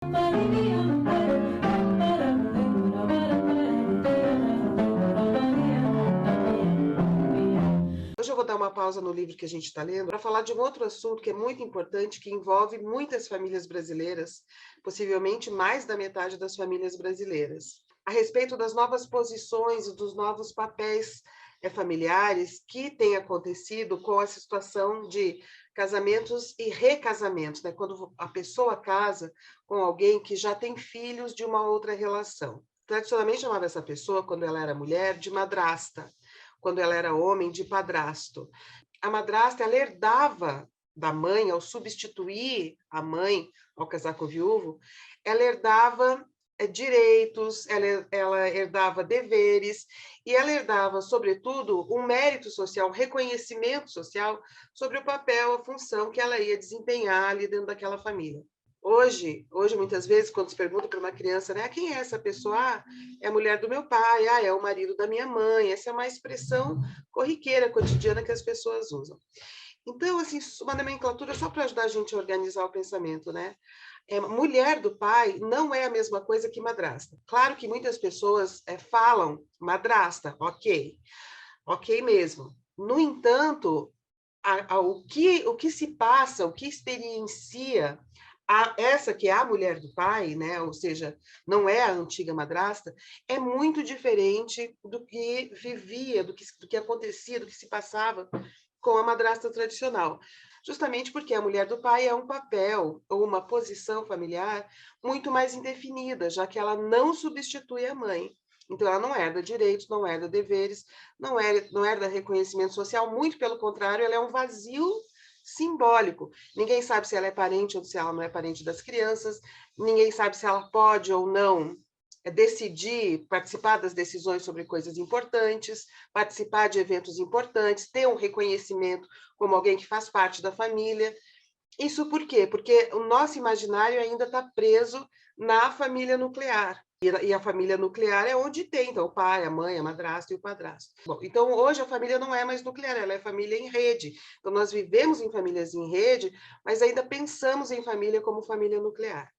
Hoje eu vou dar uma pausa no livro que a gente está lendo para falar de um outro assunto que é muito importante, que envolve muitas famílias brasileiras, possivelmente mais da metade das famílias brasileiras, a respeito das novas posições e dos novos papéis familiares que têm acontecido com essa situação de casamentos e recasamentos, né? Quando a pessoa casa com alguém que já tem filhos de uma outra relação. Tradicionalmente chamava essa pessoa, quando ela era mulher, de madrasta, quando ela era homem, de padrasto. A madrasta, ela herdava da mãe, ao substituir a mãe, ao casar com o viúvo, ela herdava direitos, ela herdava deveres, e ela herdava, sobretudo, um mérito social, um reconhecimento social sobre o papel, a função que ela ia desempenhar ali dentro daquela família. Hoje, muitas vezes, quando se pergunta para uma criança, né, quem é essa pessoa? Ah, é a mulher do meu pai, ah, é o marido da minha mãe. Essa é uma expressão corriqueira, cotidiana, que as pessoas usam. Então, assim, uma nomenclatura só para ajudar a gente a organizar o pensamento, né? Mulher do pai não é a mesma coisa que madrasta. Claro que muitas pessoas falam madrasta, ok mesmo. No entanto, o que se passa, o que experiencia essa que é a mulher do pai, né? Ou seja, não é a antiga madrasta, é muito diferente do que vivia, do que acontecia, do que se passava com a madrasta tradicional. Justamente porque a mulher do pai é um papel ou uma posição familiar muito mais indefinida, já que ela não substitui a mãe. Então, ela não herda direitos, não herda deveres, não herda reconhecimento social, muito pelo contrário, ela é um vazio simbólico. Ninguém sabe se ela é parente ou se ela não é parente das crianças, ninguém sabe se ela pode ou não decidir, participar das decisões sobre coisas importantes, participar de eventos importantes, ter um reconhecimento como alguém que faz parte da família. Isso por quê? Porque o nosso imaginário ainda está preso na família nuclear. E a família nuclear é onde tem, então, o pai, a mãe, a madrasta e o padrasto. Bom, então, hoje a família não é mais nuclear, ela é família em rede. Então, nós vivemos em famílias em rede, mas ainda pensamos em família como família nuclear.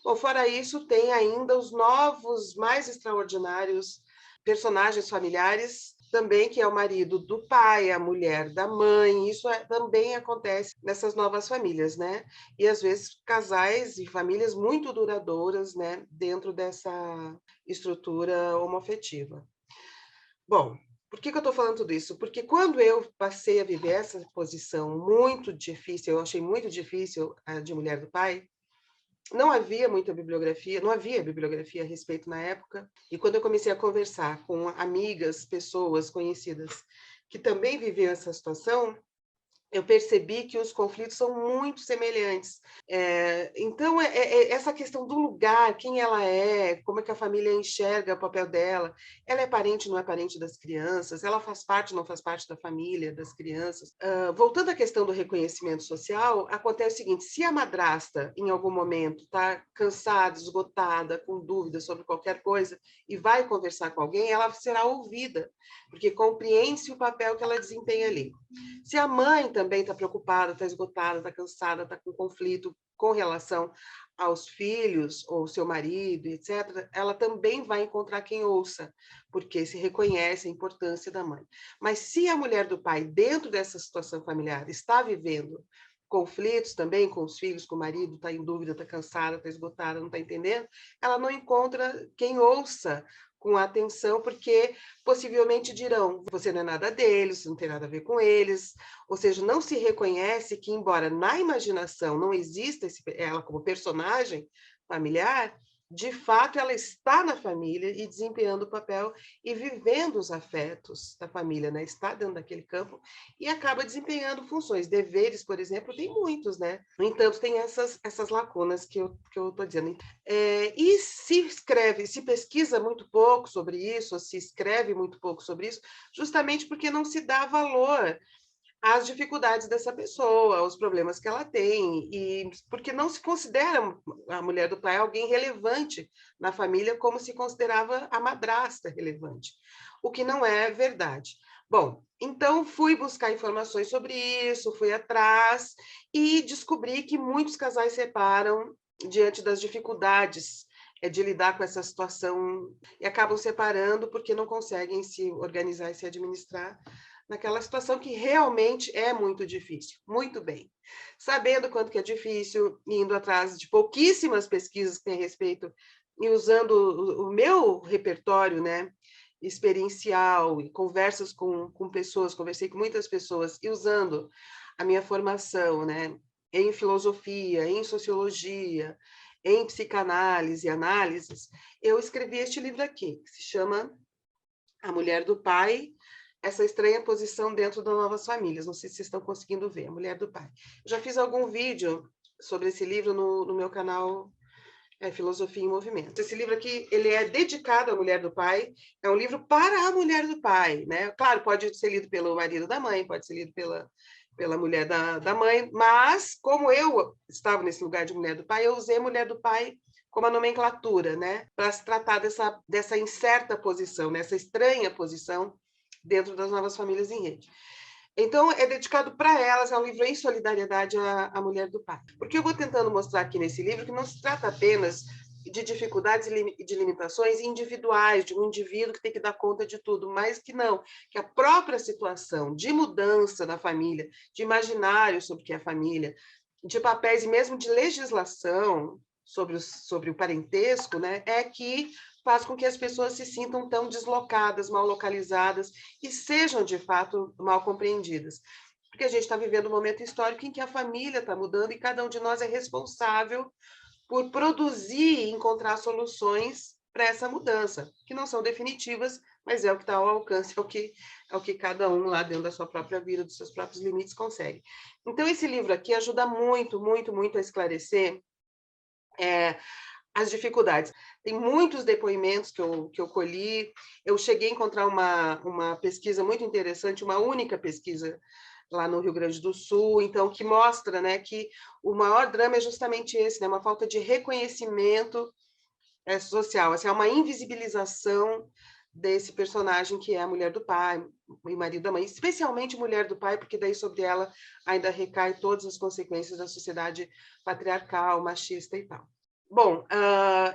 Bom, fora isso, tem ainda os novos, mais extraordinários personagens familiares, também, que é o marido do pai, a mulher da mãe. Isso também acontece nessas novas famílias, né? E, às vezes, casais e famílias muito duradouras, né? Dentro dessa estrutura homoafetiva. Bom, por que eu estou falando tudo isso? Porque quando eu passei a viver essa posição muito difícil, eu achei muito difícil, a de mulher do pai, não havia muita bibliografia, não havia bibliografia a respeito na época, e quando eu comecei a conversar com amigas, pessoas conhecidas que também viviam essa situação, eu percebi que os conflitos são muito semelhantes. Então, essa questão do lugar, quem ela é, como é que a família enxerga o papel dela, ela é parente, não é parente das crianças, ela faz parte, não faz parte da família, das crianças. Voltando à questão do reconhecimento social, acontece o seguinte, se a madrasta, em algum momento, está cansada, esgotada, com dúvidas sobre qualquer coisa, e vai conversar com alguém, ela será ouvida, porque compreende-se o papel que ela desempenha ali. Se a mãe também está preocupada, está esgotada, está cansada, está com conflito com relação aos filhos, ou seu marido, etc., ela também vai encontrar quem ouça, porque se reconhece a importância da mãe. Mas se a mulher do pai, dentro dessa situação familiar, está vivendo conflitos também com os filhos, com o marido, está em dúvida, está cansada, está esgotada, não está entendendo, ela não encontra quem ouça com atenção, porque possivelmente dirão, você não é nada deles, você não tem nada a ver com eles, ou seja, não se reconhece que, embora na imaginação não exista ela como personagem familiar, de fato ela está na família e desempenhando o papel e vivendo os afetos da família, né? Está dentro daquele campo e acaba desempenhando funções. Deveres, por exemplo, tem muitos, né? No entanto, tem essas lacunas que eu estou dizendo. E se pesquisa muito pouco sobre isso, se escreve muito pouco sobre isso, justamente porque não se dá valor às dificuldades dessa pessoa, aos problemas que ela tem, e porque não se considera a mulher do pai alguém relevante na família como se considerava a madrasta relevante, o que não é verdade. Bom, então fui buscar informações sobre isso, fui atrás e descobri que muitos casais separam diante das dificuldades de lidar com essa situação e acabam separando porque não conseguem se organizar e se administrar naquela situação que realmente é muito difícil. Muito bem. Sabendo quanto que é difícil, indo atrás de pouquíssimas pesquisas que têm respeito e usando o meu repertório, né, experiencial e conversas com pessoas, conversei com muitas pessoas e usando a minha formação, né, em filosofia, em sociologia, em psicanálise e análises, eu escrevi este livro aqui, que se chama A Mulher do Pai, essa estranha posição dentro das novas famílias. Não sei se vocês estão conseguindo ver, A Mulher do Pai. Eu já fiz algum vídeo sobre esse livro no meu canal Filosofia em Movimento. Esse livro aqui, ele é dedicado à mulher do pai, é um livro para a mulher do pai, né? Claro, pode ser lido pelo marido da mãe, pode ser lido pela mulher da mãe, mas como eu estava nesse lugar de mulher do pai, eu usei mulher do pai como a nomenclatura, né? Para se tratar dessa incerta posição, nessa estranha posição dentro das novas famílias em rede. Então, é dedicado para elas, é um livro em solidariedade à mulher do pai. Porque eu vou tentando mostrar aqui nesse livro que não se trata apenas de dificuldades e de limitações individuais, de um indivíduo que tem que dar conta de tudo, mas que não, que a própria situação de mudança na família, de imaginário sobre o que é família, de papéis e mesmo de legislação sobre o parentesco, né, é que faz com que as pessoas se sintam tão deslocadas, mal localizadas e sejam, de fato, mal compreendidas. Porque a gente está vivendo um momento histórico em que a família está mudando e cada um de nós é responsável por produzir e encontrar soluções para essa mudança, que não são definitivas, mas é o que está ao alcance, é o que cada um lá dentro da sua própria vida, dos seus próprios limites consegue. Então, esse livro aqui ajuda muito, muito, muito a esclarecer as dificuldades. Tem muitos depoimentos que eu colhi, eu cheguei a encontrar uma pesquisa muito interessante, uma única pesquisa lá no Rio Grande do Sul, então, que mostra, né, que o maior drama é justamente esse, né, uma falta de reconhecimento social, assim, é uma invisibilização desse personagem que é a mulher do pai, o marido da mãe, especialmente mulher do pai, porque daí sobre ela ainda recai todas as consequências da sociedade patriarcal, machista e tal. Bom,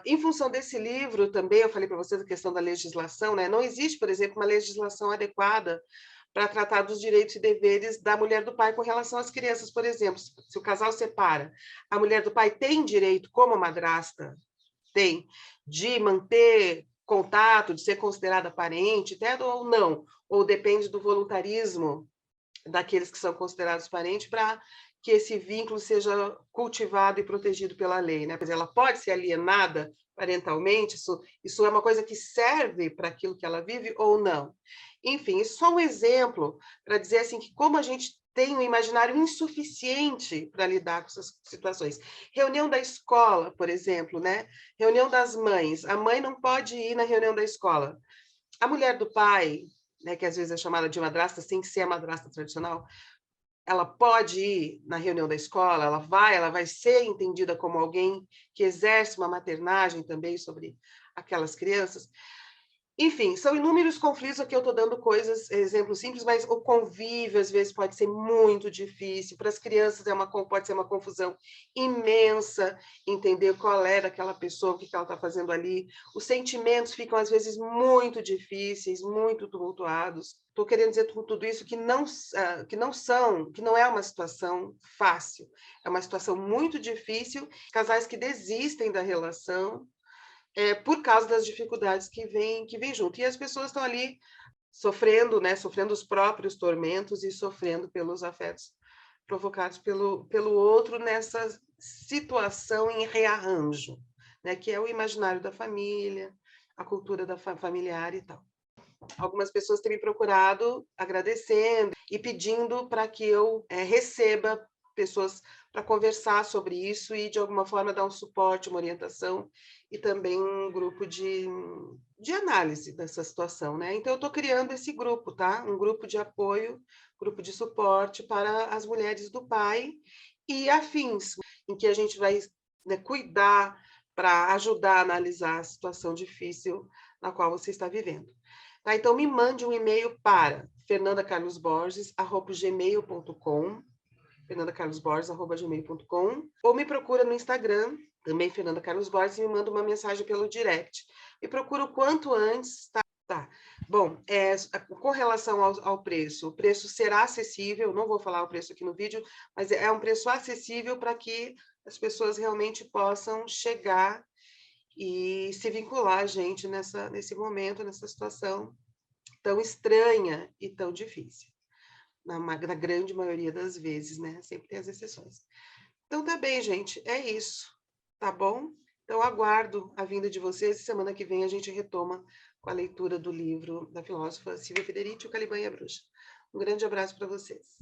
em função desse livro também, eu falei para vocês a questão da legislação, né? Não existe, por exemplo, uma legislação adequada para tratar dos direitos e deveres da mulher do pai com relação às crianças, por exemplo. Se o casal separa, a mulher do pai tem direito, como madrasta, tem, de manter contato, de ser considerada parente, até ou não, ou depende do voluntarismo daqueles que são considerados parentes para que esse vínculo seja cultivado e protegido pela lei, né? Quer dizer, ela pode ser alienada parentalmente, isso é uma coisa que serve para aquilo que ela vive ou não. Enfim, isso é só um exemplo para dizer assim que como a gente tem um imaginário insuficiente para lidar com essas situações. Reunião da escola, por exemplo, né? Reunião das mães. A mãe não pode ir na reunião da escola. A mulher do pai, né, que às vezes é chamada de madrasta, sem ser a madrasta tradicional, ela pode ir na reunião da escola, ela vai ser entendida como alguém que exerce uma maternagem também sobre aquelas crianças. Enfim, são inúmeros conflitos, aqui eu estou dando exemplos simples, mas o convívio às vezes pode ser muito difícil, para as crianças pode ser uma confusão imensa, entender qual é daquela pessoa, o que ela está fazendo ali, os sentimentos ficam às vezes muito difíceis, muito tumultuados. Estou querendo dizer com tudo isso que não é uma situação fácil, é uma situação muito difícil, casais que desistem da relação, por causa das dificuldades que vem junto. E as pessoas estão ali sofrendo, né, sofrendo os próprios tormentos e sofrendo pelos afetos provocados pelo outro nessa situação em rearranjo, né, que é o imaginário da família, a cultura familiar e tal. Algumas pessoas têm me procurado agradecendo e pedindo para que eu receba pessoas para conversar sobre isso e, de alguma forma, dar um suporte, uma orientação e também um grupo de análise dessa situação, né? Então, eu estou criando esse grupo, tá? Um grupo de apoio, grupo de suporte para as mulheres do pai e afins, em que a gente vai, né, cuidar para ajudar a analisar a situação difícil na qual você está vivendo. Tá? Então, me mande um e-mail para fernandacarlosborges@gmail.com, fernandacarlosborges@gmail.com, ou me procura no Instagram, também Fernanda Carlos Borges, me manda uma mensagem pelo direct. E procura o quanto antes, tá? Tá. Bom, com relação ao preço, o preço será acessível, não vou falar o preço aqui no vídeo, mas é um preço acessível para que as pessoas realmente possam chegar e se vincular a gente nesse momento, nessa situação tão estranha e tão difícil. Na grande maioria das vezes, né? Sempre tem as exceções. Então tá bem, gente, é isso, tá bom? Então aguardo a vinda de vocês e semana que vem a gente retoma com a leitura do livro da filósofa Silvia Federici, O Caliban e a Bruxa. Um grande abraço para vocês.